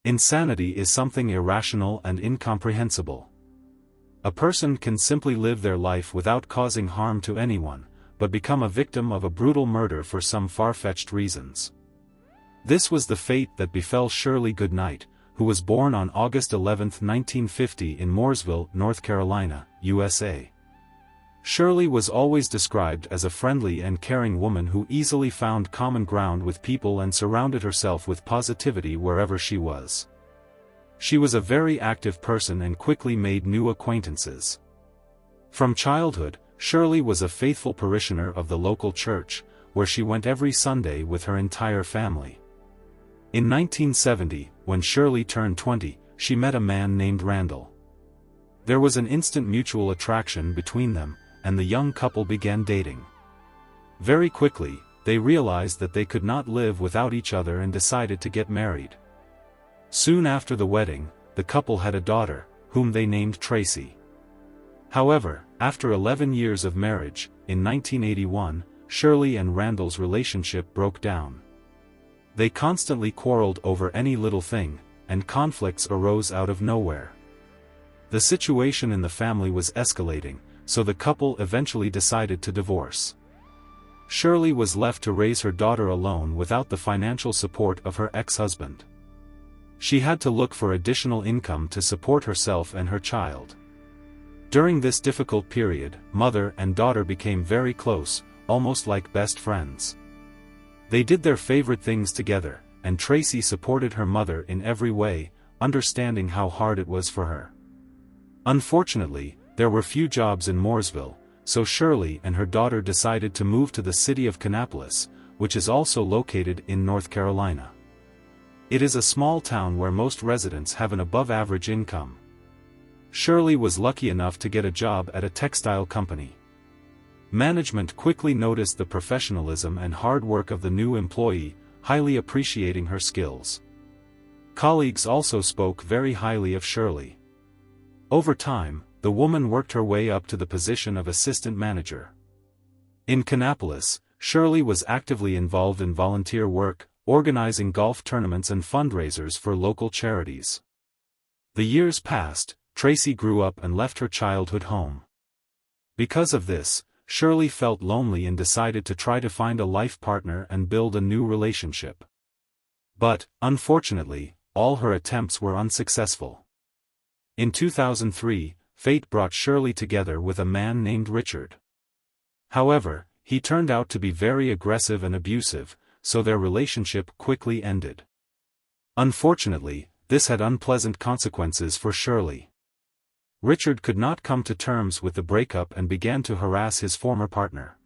Insanity is something irrational and incomprehensible. A person can simply live their life without causing harm to anyone, but become a victim of a brutal murder for some far-fetched reasons. This was the fate that befell Shirley Goodnight, who was born on August 11, 1950 in Mooresville, North Carolina, USA. Shirley was always described as a friendly and caring woman who easily found common ground with people and surrounded herself with positivity wherever she was. She was a very active person and quickly made new acquaintances. From childhood, Shirley was a faithful parishioner of the local church, where she went every Sunday with her entire family. In 1970, when Shirley turned 20, she met a man named Randall. There was an instant mutual attraction between them, and the young couple began dating. Very quickly, they realized that they could not live without each other and decided to get married. Soon after the wedding, the couple had a daughter, whom they named Tracy. However, after 11 years of marriage, in 1981, Shirley and Randall's relationship broke down. They constantly quarreled over any little thing, and conflicts arose out of nowhere. The situation in the family was escalating, so the couple eventually decided to divorce. Shirley was left to raise her daughter alone without the financial support of her ex-husband. She had to look for additional income to support herself and her child. During this difficult period, mother and daughter became very close, almost like best friends. They did their favorite things together, and Tracy supported her mother in every way, understanding how hard it was for her. Unfortunately, there were few jobs in Mooresville, so Shirley and her daughter decided to move to the city of Kannapolis, which is also located in North Carolina. It is a small town where most residents have an above-average income. Shirley was lucky enough to get a job at a textile company. Management quickly noticed the professionalism and hard work of the new employee, highly appreciating her skills. Colleagues also spoke very highly of Shirley. Over time, the woman worked her way up to the position of assistant manager. In Kannapolis, Shirley was actively involved in volunteer work, organizing golf tournaments and fundraisers for local charities. The years passed, Tracy grew up and left her childhood home. Because of this, Shirley felt lonely and decided to try to find a life partner and build a new relationship. But, unfortunately, all her attempts were unsuccessful. In 2003, fate brought Shirley together with a man named Richard. However, he turned out to be very aggressive and abusive, so their relationship quickly ended. Unfortunately, this had unpleasant consequences for Shirley. Richard could not come to terms with the breakup and began to harass his former partner.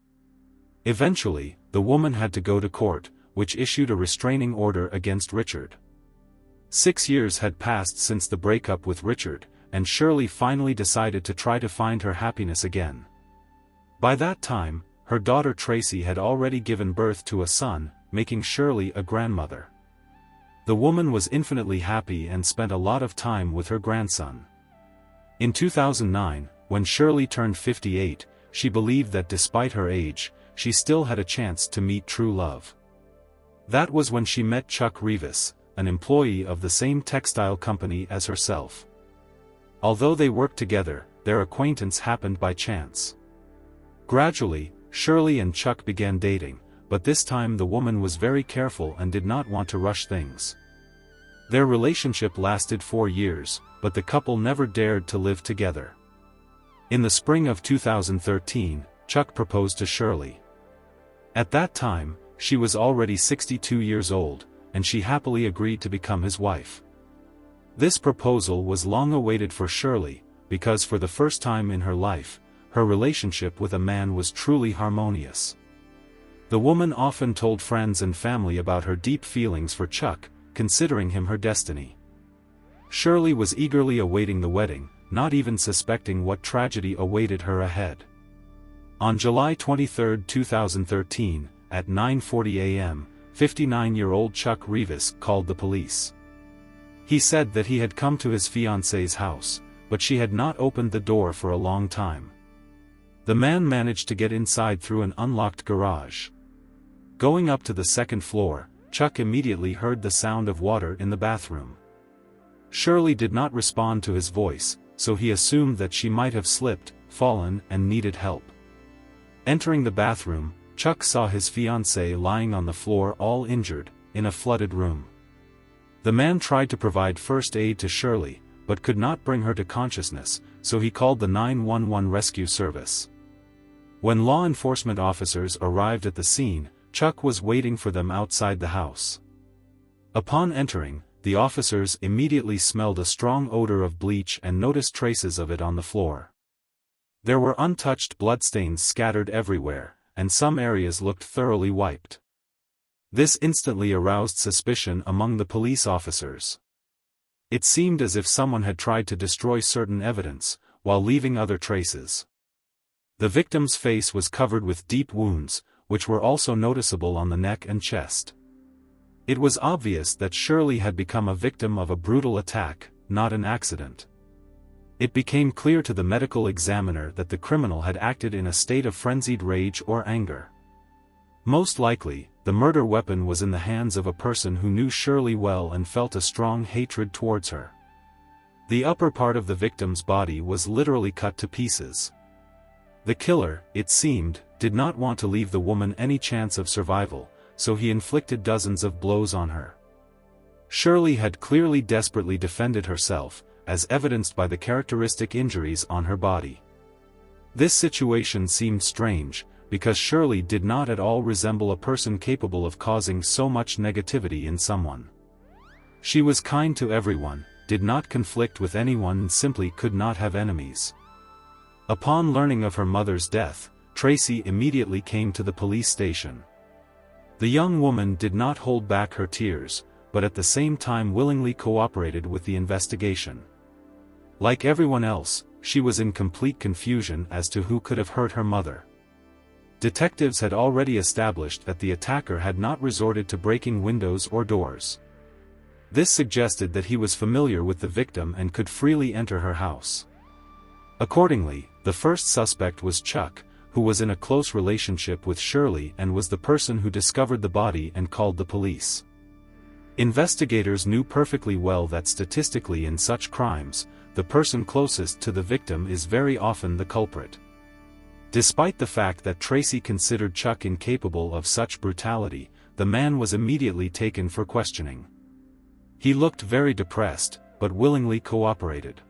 Eventually, the woman had to go to court, which issued a restraining order against Richard. 6 years had passed since the breakup with Richard, and Shirley finally decided to try to find her happiness again. By that time, her daughter Tracy had already given birth to a son, making Shirley a grandmother. The woman was infinitely happy and spent a lot of time with her grandson. In 2009, when Shirley turned 58, she believed that despite her age, she still had a chance to meet true love. That was when she met Chuck Rivas, an employee of the same textile company as herself. Although they worked together, their acquaintance happened by chance. Gradually, Shirley and Chuck began dating, but this time the woman was very careful and did not want to rush things. Their relationship lasted 4 years, but the couple never dared to live together. In the spring of 2013, Chuck proposed to Shirley. At that time, she was already 62 years old, and she happily agreed to become his wife. This proposal was long awaited for Shirley, because for the first time in her life, her relationship with a man was truly harmonious. The woman often told friends and family about her deep feelings for Chuck, considering him her destiny. Shirley was eagerly awaiting the wedding, not even suspecting what tragedy awaited her ahead. On July 23, 2013, at 9:40 a.m., 59-year-old Chuck Rivas called the police. He said that he had come to his fiancée's house, but she had not opened the door for a long time. The man managed to get inside through an unlocked garage. Going up to the second floor, Chuck immediately heard the sound of water in the bathroom. Shirley did not respond to his voice, so he assumed that she might have slipped, fallen, and needed help. Entering the bathroom, Chuck saw his fiancée lying on the floor all injured, in a flooded room. The man tried to provide first aid to Shirley, but could not bring her to consciousness, so he called the 911 rescue service. When law enforcement officers arrived at the scene, Chuck was waiting for them outside the house. Upon entering, the officers immediately smelled a strong odor of bleach and noticed traces of it on the floor. There were untouched bloodstains scattered everywhere, and some areas looked thoroughly wiped. This instantly aroused suspicion among the police officers. It seemed as if someone had tried to destroy certain evidence, while leaving other traces. The victim's face was covered with deep wounds, which were also noticeable on the neck and chest. It was obvious that Shirley had become a victim of a brutal attack, not an accident. It became clear to the medical examiner that the criminal had acted in a state of frenzied rage or anger. Most likely, the murder weapon was in the hands of a person who knew Shirley well and felt a strong hatred towards her. The upper part of the victim's body was literally cut to pieces. The killer, it seemed, did not want to leave the woman any chance of survival, so he inflicted dozens of blows on her. Shirley had clearly desperately defended herself, as evidenced by the characteristic injuries on her body. This situation seemed strange, because Shirley did not at all resemble a person capable of causing so much negativity in someone. She was kind to everyone, did not conflict with anyone and simply could not have enemies. Upon learning of her mother's death, Tracy immediately came to the police station. The young woman did not hold back her tears, but at the same time willingly cooperated with the investigation. Like everyone else, she was in complete confusion as to who could have hurt her mother. Detectives had already established that the attacker had not resorted to breaking windows or doors. This suggested that he was familiar with the victim and could freely enter her house. Accordingly, the first suspect was Chuck, who was in a close relationship with Shirley and was the person who discovered the body and called the police. Investigators knew perfectly well that statistically in such crimes, the person closest to the victim is very often the culprit. Despite the fact that Tracy considered Chuck incapable of such brutality, the man was immediately taken for questioning. He looked very depressed, but willingly cooperated.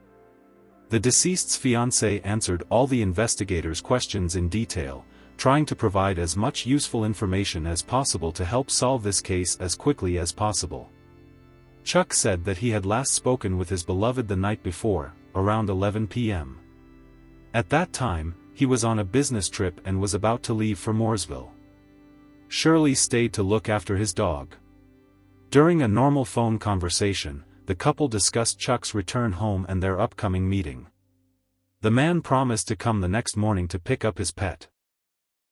The deceased's fiancée answered all the investigators' questions in detail, trying to provide as much useful information as possible to help solve this case as quickly as possible. Chuck said that he had last spoken with his beloved the night before, around 11 p.m. At that time, he was on a business trip and was about to leave for Mooresville. Shirley stayed to look after his dog. During a normal phone conversation, the couple discussed Chuck's return home and their upcoming meeting. The man promised to come the next morning to pick up his pet.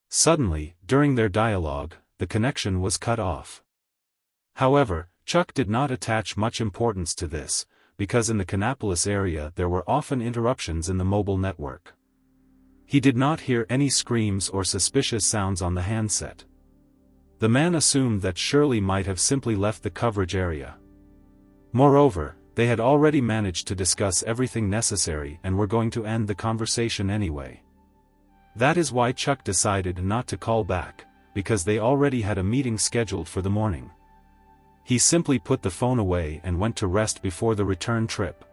Suddenly, during their dialogue, the connection was cut off. However, Chuck did not attach much importance to this, because in the Kannapolis area there were often interruptions in the mobile network. He did not hear any screams or suspicious sounds on the handset. The man assumed that Shirley might have simply left the coverage area. Moreover, they had already managed to discuss everything necessary and were going to end the conversation anyway. That is why Chuck decided not to call back, because they already had a meeting scheduled for the morning. He simply put the phone away and went to rest before the return trip.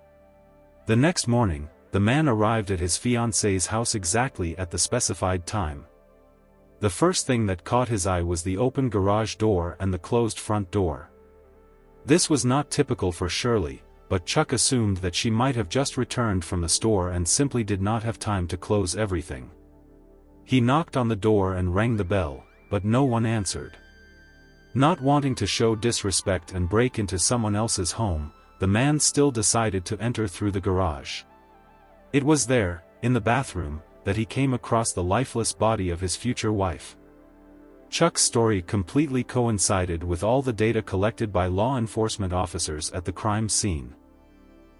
The next morning, the man arrived at his fiancée's house exactly at the specified time. The first thing that caught his eye was the open garage door and the closed front door. This was not typical for Shirley, but Chuck assumed that she might have just returned from the store and simply did not have time to close everything. He knocked on the door and rang the bell, but no one answered. Not wanting to show disrespect and break into someone else's home, the man still decided to enter through the garage. It was there, in the bathroom, that he came across the lifeless body of his future wife. Chuck's story completely coincided with all the data collected by law enforcement officers at the crime scene.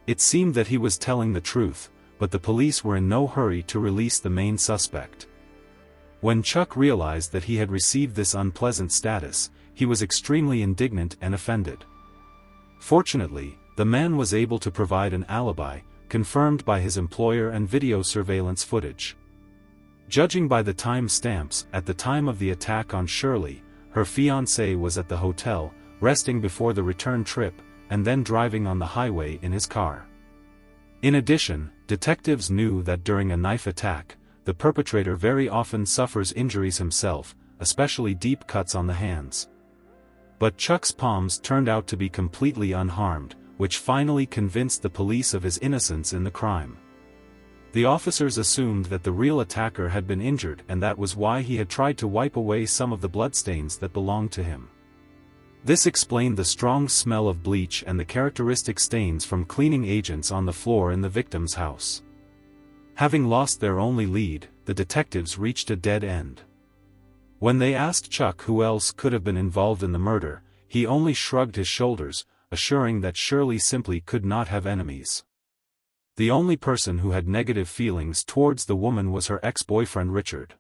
It seemed that he was telling the truth, but the police were in no hurry to release the main suspect. When Chuck realized that he had received this unpleasant status, he was extremely indignant and offended. Fortunately, the man was able to provide an alibi, confirmed by his employer and video surveillance footage. Judging by the time stamps, at the time of the attack on Shirley, her fiancé was at the hotel, resting before the return trip, and then driving on the highway in his car. In addition, detectives knew that during a knife attack, the perpetrator very often suffers injuries himself, especially deep cuts on the hands. But Chuck's palms turned out to be completely unharmed, which finally convinced the police of his innocence in the crime. The officers assumed that the real attacker had been injured, and that was why he had tried to wipe away some of the bloodstains that belonged to him. This explained the strong smell of bleach and the characteristic stains from cleaning agents on the floor in the victim's house. Having lost their only lead, the detectives reached a dead end. When they asked Chuck who else could have been involved in the murder, he only shrugged his shoulders, assuring that Shirley simply could not have enemies. The only person who had negative feelings towards the woman was her ex-boyfriend Richard.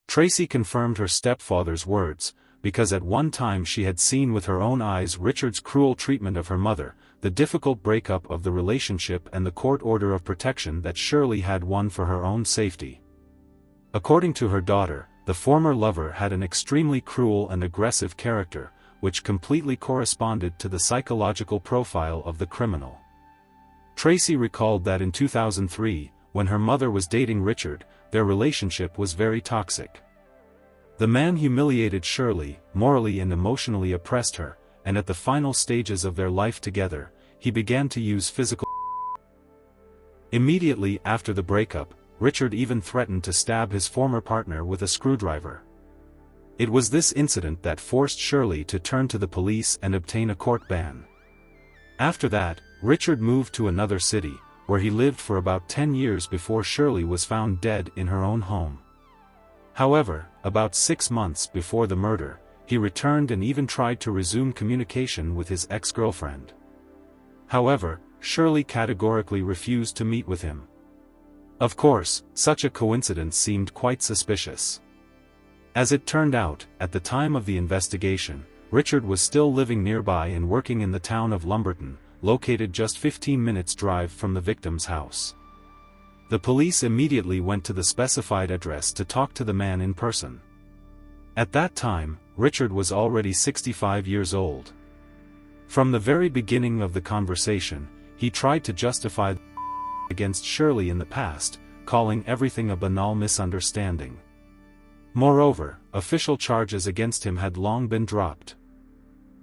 Tracy confirmed her stepfather's words, because at one time she had seen with her own eyes Richard's cruel treatment of her mother, the difficult breakup of the relationship and the court order of protection that Shirley had won for her own safety. According to her daughter, the former lover had an extremely cruel and aggressive character, which completely corresponded to the psychological profile of the criminal. Tracy recalled that in 2003, when her mother was dating Richard, their relationship was very toxic. The man humiliated Shirley, morally and emotionally oppressed her, and at the final stages of their life together, he began to use physical. Immediately after the breakup, Richard even threatened to stab his former partner with a screwdriver. It was this incident that forced Shirley to turn to the police and obtain a court ban. After that, Richard moved to another city, where he lived for about 10 years before Shirley was found dead in her own home. However, about 6 months before the murder, he returned and even tried to resume communication with his ex-girlfriend. However, Shirley categorically refused to meet with him. Of course, such a coincidence seemed quite suspicious. As it turned out, at the time of the investigation, Richard was still living nearby and working in the town of Lumberton, located just 15 minutes' drive from the victim's house. The police immediately went to the specified address to talk to the man in person. At that time, Richard was already 65 years old. From the very beginning of the conversation, he tried to justify against Shirley in the past, calling everything a banal misunderstanding. Moreover, official charges against him had long been dropped.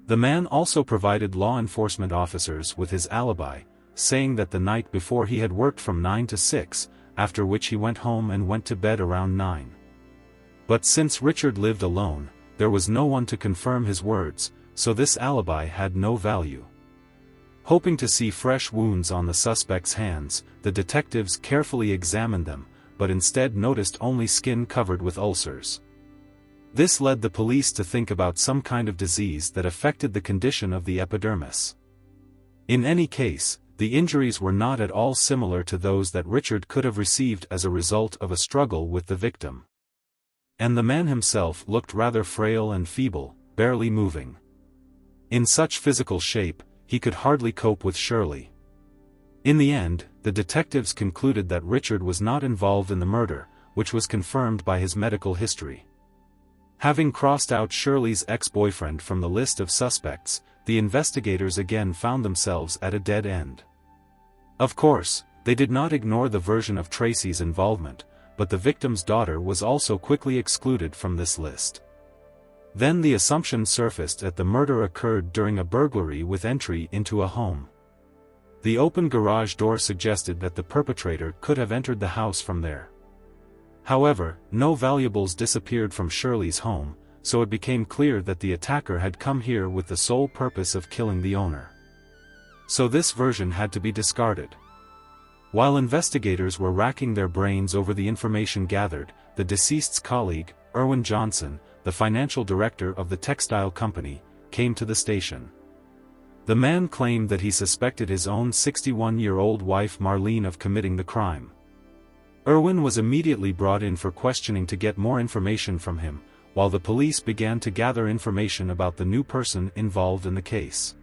The man also provided law enforcement officers with his alibi, saying that the night before he had worked from 9 to 6, after which he went home and went to bed around 9. But since Richard lived alone, there was no one to confirm his words, so this alibi had no value. Hoping to see fresh wounds on the suspect's hands, the detectives carefully examined them, but instead noticed only skin covered with ulcers. This led the police to think about some kind of disease that affected the condition of the epidermis. In any case, the injuries were not at all similar to those that Richard could have received as a result of a struggle with the victim. And the man himself looked rather frail and feeble, barely moving. In such physical shape, he could hardly cope with Shirley. In the end, the detectives concluded that Richard was not involved in the murder, which was confirmed by his medical history. Having crossed out Shirley's ex-boyfriend from the list of suspects, the investigators again found themselves at a dead end. Of course, they did not ignore the version of Tracy's involvement, but the victim's daughter was also quickly excluded from this list. Then the assumption surfaced that the murder occurred during a burglary with entry into a home. The open garage door suggested that the perpetrator could have entered the house from there. However, no valuables disappeared from Shirley's home, so it became clear that the attacker had come here with the sole purpose of killing the owner. So this version had to be discarded. While investigators were racking their brains over the information gathered, the deceased's colleague, Irwin Johnson, the financial director of the textile company, came to the station. The man claimed that he suspected his own 61-year-old wife Marlene of committing the crime. Irwin was immediately brought in for questioning to get more information from him, while the police began to gather information about the new person involved in the case.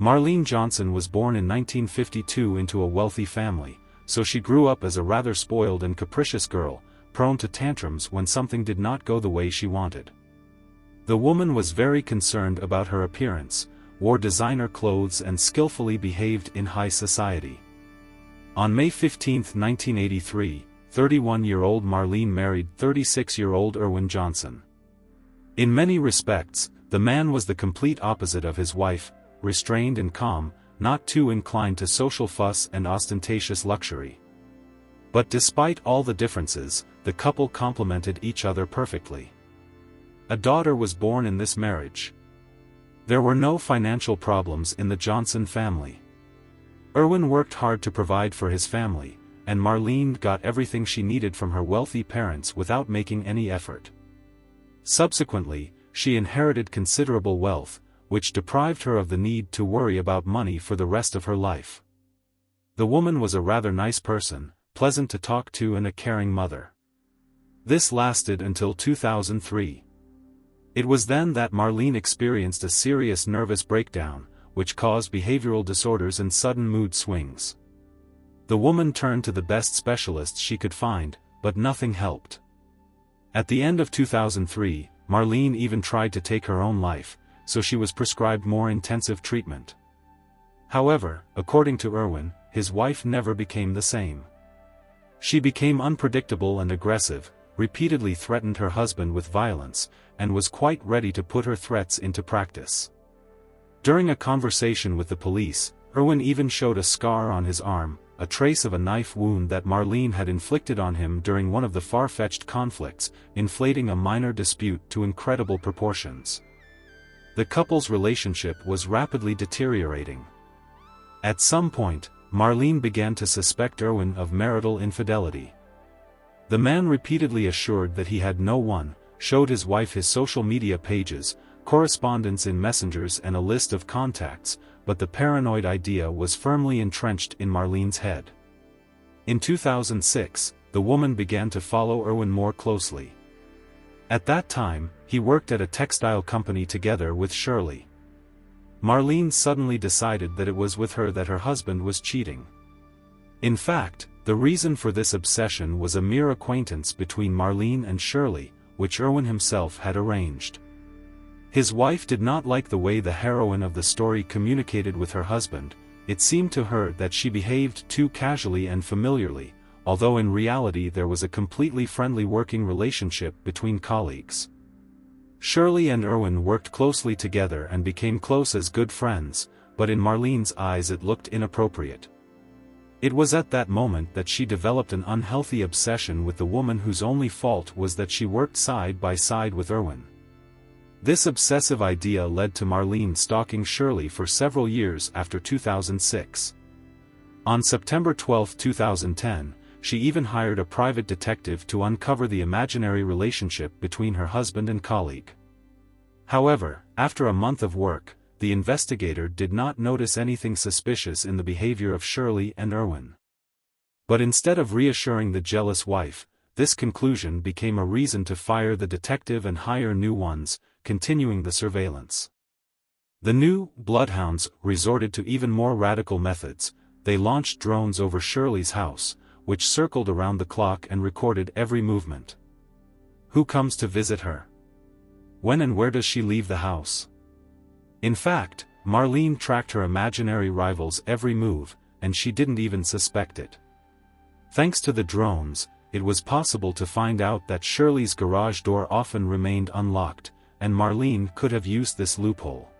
Marlene Johnson was born in 1952 into a wealthy family, so she grew up as a rather spoiled and capricious girl, prone to tantrums when something did not go the way she wanted. The woman was very concerned about her appearance, wore designer clothes and skillfully behaved in high society. On May 15, 1983, 31-year-old Marlene married 36-year-old Irwin Johnson. In many respects, the man was the complete opposite of his wife, restrained and calm, not too inclined to social fuss and ostentatious luxury. But despite all the differences, the couple complemented each other perfectly. A daughter was born in this marriage. There were no financial problems in the Johnson family. Irwin worked hard to provide for his family, and Marlene got everything she needed from her wealthy parents without making any effort. Subsequently, she inherited considerable wealth, which deprived her of the need to worry about money for the rest of her life. The woman was a rather nice person, pleasant to talk to and a caring mother. This lasted until 2003. It was then that Marlene experienced a serious nervous breakdown, which caused behavioral disorders and sudden mood swings. The woman turned to the best specialists she could find, but nothing helped. At the end of 2003, Marlene even tried to take her own life, so she was prescribed more intensive treatment. However, according to Irwin, his wife never became the same. She became unpredictable and aggressive, repeatedly threatened her husband with violence, and was quite ready to put her threats into practice. During a conversation with the police, Irwin even showed a scar on his arm, a trace of a knife wound that Marlene had inflicted on him during one of the far-fetched conflicts, inflating a minor dispute to incredible proportions. The couple's relationship was rapidly deteriorating. At some point, Marlene began to suspect Irwin of marital infidelity. The man repeatedly assured that he had no one, showed his wife his social media pages, correspondence in messengers and a list of contacts, but the paranoid idea was firmly entrenched in Marlene's head. In 2006, the woman began to follow Irwin more closely. At that time, he worked at a textile company together with Shirley. Marlene suddenly decided that it was with her that her husband was cheating. In fact, the reason for this obsession was a mere acquaintance between Marlene and Shirley, which Irwin himself had arranged. His wife did not like the way the heroine of the story communicated with her husband. It seemed to her that she behaved too casually and familiarly, although in reality there was a completely friendly working relationship between colleagues. Shirley and Irwin worked closely together and became close as good friends, but in Marlene's eyes it looked inappropriate. It was at that moment that she developed an unhealthy obsession with the woman whose only fault was that she worked side by side with Irwin. This obsessive idea led to Marlene stalking Shirley for several years after 2006. On September 12, 2010, she even hired a private detective to uncover the imaginary relationship between her husband and colleague. However, after a month of work, the investigator did not notice anything suspicious in the behavior of Shirley and Irwin. But instead of reassuring the jealous wife, this conclusion became a reason to fire the detective and hire new ones, continuing the surveillance. The new bloodhounds resorted to even more radical methods. They launched drones over Shirley's house, which circled around the clock and recorded every movement. Who comes to visit her? When and where does she leave the house? In fact, Marlene tracked her imaginary rival's every move, and she didn't even suspect it. Thanks to the drones, it was possible to find out that Shirley's garage door often remained unlocked, and Marlene could have used this loophole.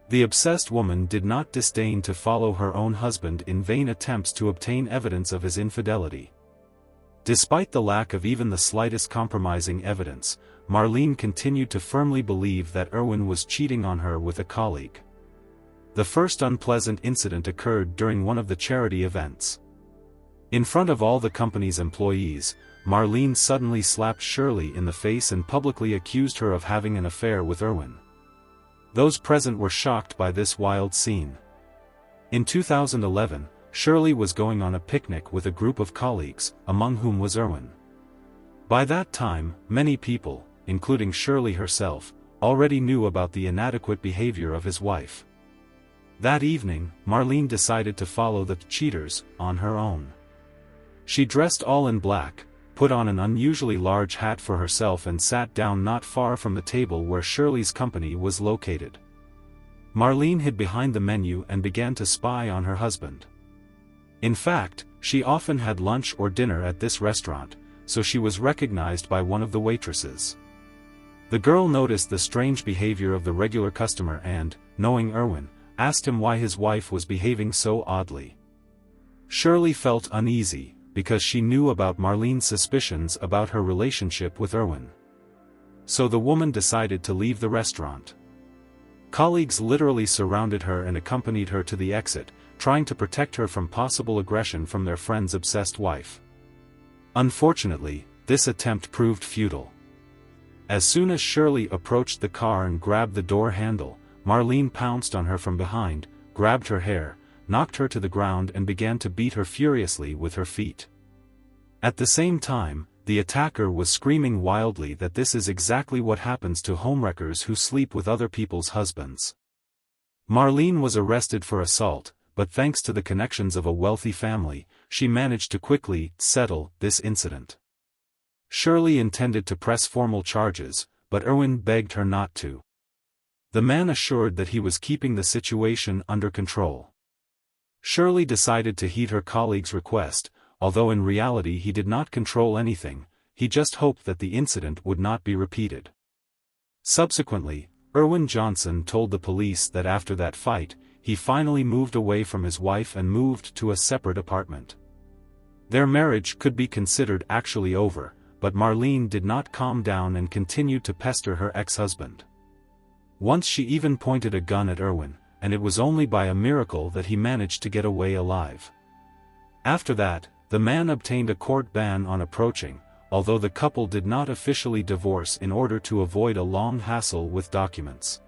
The obsessed woman did not disdain to follow her own husband in vain attempts to obtain evidence of his infidelity. Despite the lack of even the slightest compromising evidence, Marlene continued to firmly believe that Irwin was cheating on her with a colleague. The first unpleasant incident occurred during one of the charity events. In front of all the company's employees, Marlene suddenly slapped Shirley in the face and publicly accused her of having an affair with Irwin. Those present were shocked by this wild scene. In 2011, Shirley was going on a picnic with a group of colleagues, among whom was Irwin. By that time, many people, including Shirley herself, already knew about the inadequate behavior of his wife. That evening, Marlene decided to follow the cheaters on her own. She dressed all in black, put on an unusually large hat for herself and sat down not far from the table where Shirley's company was located. Marlene hid behind the menu and began to spy on her husband. In fact, she often had lunch or dinner at this restaurant, so she was recognized by one of the waitresses. The girl noticed the strange behavior of the regular customer and, knowing Irwin, asked him why his wife was behaving so oddly. Shirley felt uneasy, because she knew about Marlene's suspicions about her relationship with Irwin. So the woman decided to leave the restaurant. Colleagues literally surrounded her and accompanied her to the exit, trying to protect her from possible aggression from their friend's obsessed wife. Unfortunately, this attempt proved futile. As soon as Shirley approached the car and grabbed the door handle, Marlene pounced on her from behind, grabbed her hair, knocked her to the ground and began to beat her furiously with her feet. At the same time, the attacker was screaming wildly that this is exactly what happens to homewreckers who sleep with other people's husbands. Marlene was arrested for assault, but thanks to the connections of a wealthy family, she managed to quickly settle this incident. Shirley intended to press formal charges, but Irwin begged her not to. The man assured that he was keeping the situation under control. Shirley decided to heed her colleague's request, although in reality he did not control anything, he just hoped that the incident would not be repeated. Subsequently, Marlene Johnson told the police that after that fight, he finally moved away from his wife and moved to a separate apartment. Their marriage could be considered actually over, but Marlene did not calm down and continued to pester her ex-husband. Once she even pointed a gun at Irwin, and it was only by a miracle that he managed to get away alive. After that, the man obtained a court ban on approaching, although the couple did not officially divorce in order to avoid a long hassle with documents.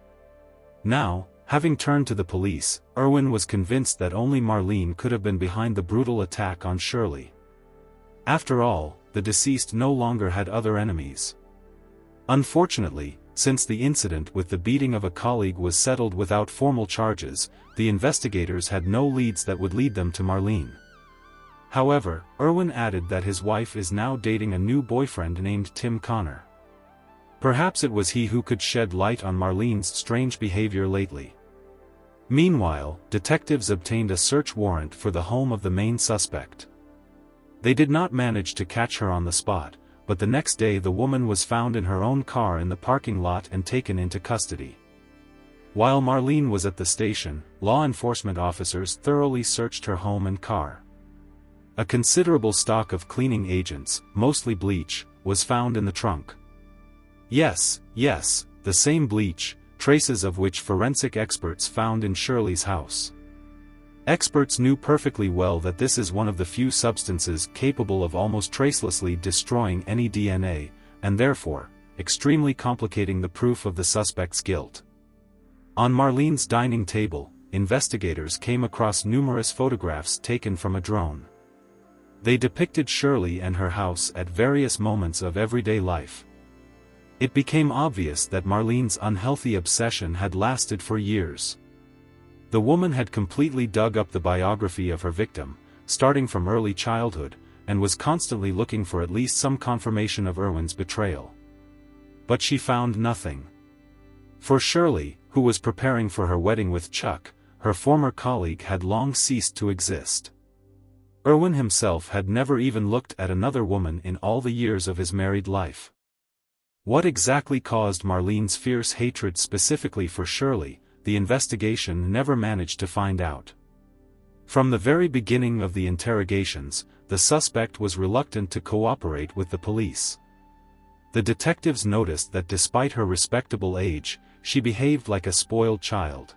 Now, having turned to the police, Irwin was convinced that only Marlene could have been behind the brutal attack on Shirley. After all, the deceased no longer had other enemies. Unfortunately, since the incident with the beating of a colleague was settled without formal charges, the investigators had no leads that would lead them to Marlene. However, Irwin added that his wife is now dating a new boyfriend named Tim Connor. Perhaps it was he who could shed light on Marlene's strange behavior lately. Meanwhile, detectives obtained a search warrant for the home of the main suspect. They did not manage to catch her on the spot, but the next day the woman was found in her own car in the parking lot and taken into custody. While Marlene was at the station, law enforcement officers thoroughly searched her home and car. A considerable stock of cleaning agents, mostly bleach, was found in the trunk. Yes, the same bleach, traces of which forensic experts found in Shirley's house. Experts knew perfectly well that this is one of the few substances capable of almost tracelessly destroying any DNA, and therefore, extremely complicating the proof of the suspect's guilt. On Marlene's dining table, investigators came across numerous photographs taken from a drone. They depicted Shirley and her house at various moments of everyday life. It became obvious that Marlene's unhealthy obsession had lasted for years. The woman had completely dug up the biography of her victim, starting from early childhood, and was constantly looking for at least some confirmation of Irwin's betrayal. But she found nothing. For Shirley, who was preparing for her wedding with Chuck, her former colleague had long ceased to exist. Irwin himself had never even looked at another woman in all the years of his married life. What exactly caused Marlene's fierce hatred specifically for Shirley, the investigation never managed to find out. From the very beginning of the interrogations, the suspect was reluctant to cooperate with the police. The detectives noticed that despite her respectable age, she behaved like a spoiled child.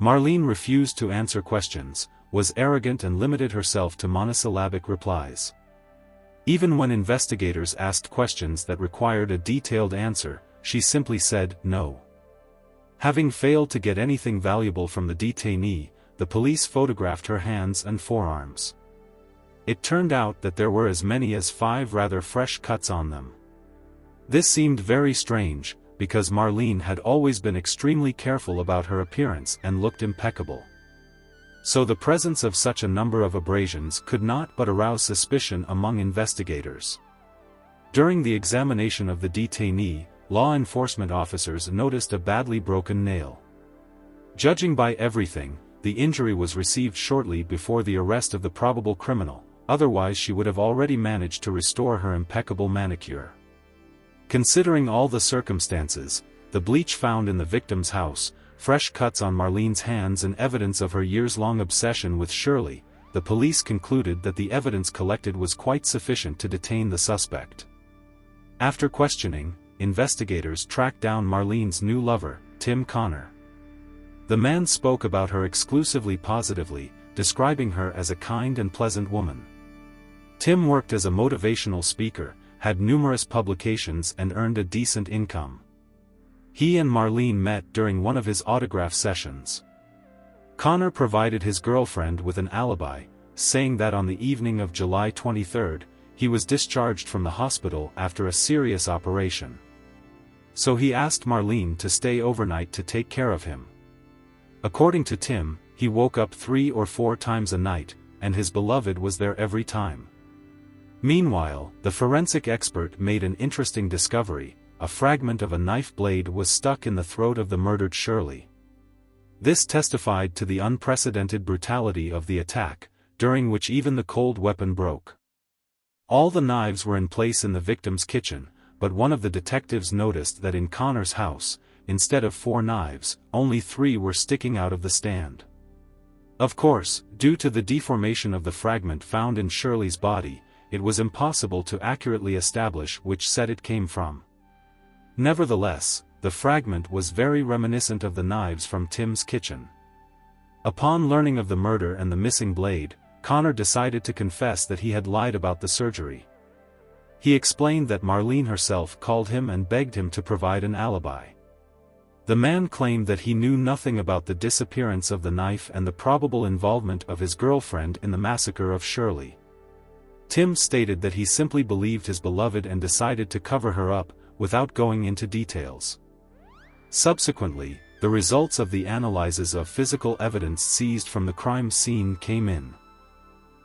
Marlene refused to answer questions, was arrogant and limited herself to monosyllabic replies. Even when investigators asked questions that required a detailed answer, she simply said no. Having failed to get anything valuable from the detainee, the police photographed her hands and forearms. It turned out that there were as many as 5 rather fresh cuts on them. This seemed very strange, because Marlene had always been extremely careful about her appearance and looked impeccable. So the presence of such a number of abrasions could not but arouse suspicion among investigators. During the examination of the detainee, law enforcement officers noticed a badly broken nail. Judging by everything, the injury was received shortly before the arrest of the probable criminal, otherwise she would have already managed to restore her impeccable manicure. Considering all the circumstances, the bleach found in the victim's house, fresh cuts on Marlene's hands and evidence of her years-long obsession with Shirley, the police concluded that the evidence collected was quite sufficient to detain the suspect. After questioning, investigators tracked down Marlene's new lover, Tim Connor. The man spoke about her exclusively positively, describing her as a kind and pleasant woman. Tim worked as a motivational speaker, had numerous publications and earned a decent income. He and Marlene met during one of his autograph sessions. Connor provided his girlfriend with an alibi, saying that on the evening of July 23, he was discharged from the hospital after a serious operation. So he asked Marlene to stay overnight to take care of him. According to Tim, he woke up 3 or 4 times a night, and his beloved was there every time. Meanwhile, the forensic expert made an interesting discovery: a fragment of a knife blade was stuck in the throat of the murdered Shirley. This testified to the unprecedented brutality of the attack, during which even the cold weapon broke. All the knives were in place in the victim's kitchen, but one of the detectives noticed that in Connor's house, instead of 4 knives, only 3 were sticking out of the stand. Of course, due to the deformation of the fragment found in Shirley's body, it was impossible to accurately establish which set it came from. Nevertheless, the fragment was very reminiscent of the knives from Tim's kitchen. Upon learning of the murder and the missing blade, Connor decided to confess that he had lied about the surgery. He explained that Marlene herself called him and begged him to provide an alibi. The man claimed that he knew nothing about the disappearance of the knife and the probable involvement of his girlfriend in the massacre of Shirley. Tim stated that he simply believed his beloved and decided to cover her up, without going into details. Subsequently, the results of the analyses of physical evidence seized from the crime scene came in.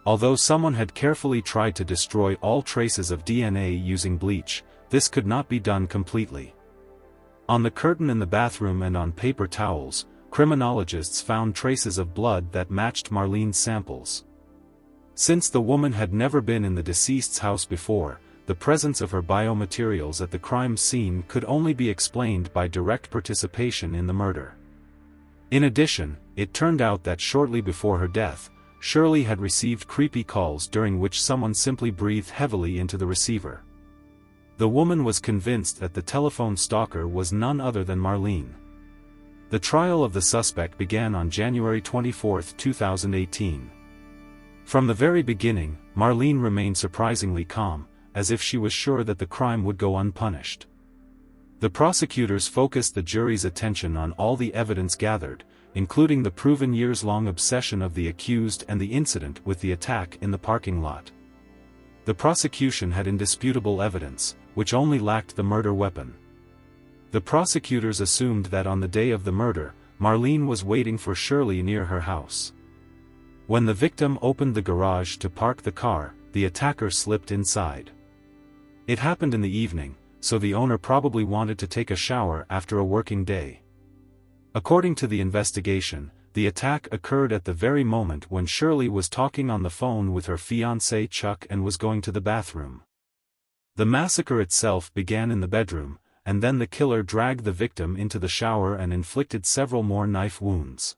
Although someone had carefully tried to destroy all traces of DNA using bleach, this could not be done completely. On the curtain in the bathroom and on paper towels, criminologists found traces of blood that matched Marlene's samples. Since the woman had never been in the deceased's house before, the presence of her biomaterials at the crime scene could only be explained by direct participation in the murder. In addition, it turned out that shortly before her death, Shirley had received creepy calls during which someone simply breathed heavily into the receiver. The woman was convinced that the telephone stalker was none other than Marlene. The trial of the suspect began on January 24, 2018. From the very beginning, Marlene remained surprisingly calm, as if she was sure that the crime would go unpunished. The prosecutors focused the jury's attention on all the evidence gathered, including the proven years-long obsession of the accused and the incident with the attack in the parking lot. The prosecution had indisputable evidence, which only lacked the murder weapon. The prosecutors assumed that on the day of the murder, Marlene was waiting for Shirley near her house. When the victim opened the garage to park the car, the attacker slipped inside. It happened in the evening, so the owner probably wanted to take a shower after a working day. According to the investigation, the attack occurred at the very moment when Shirley was talking on the phone with her fiancé Chuck and was going to the bathroom. The massacre itself began in the bedroom, and then the killer dragged the victim into the shower and inflicted several more knife wounds.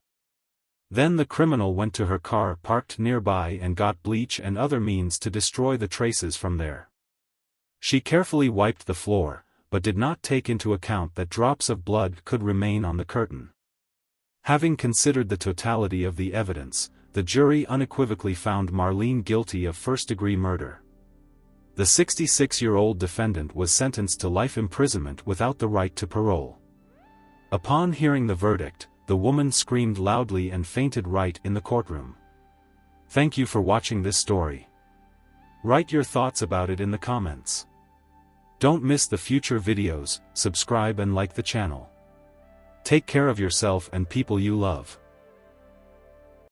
Then the criminal went to her car parked nearby and got bleach and other means to destroy the traces from there. She carefully wiped the floor, but did not take into account that drops of blood could remain on the curtain. Having considered the totality of the evidence, the jury unequivocally found Marlene guilty of first-degree murder. The 66-year-old defendant was sentenced to life imprisonment without the right to parole. Upon hearing the verdict, the woman screamed loudly and fainted right in the courtroom. Thank you for watching this story. Write your thoughts about it in the comments. Don't miss the future videos, subscribe and like the channel. Take care of yourself and people you love.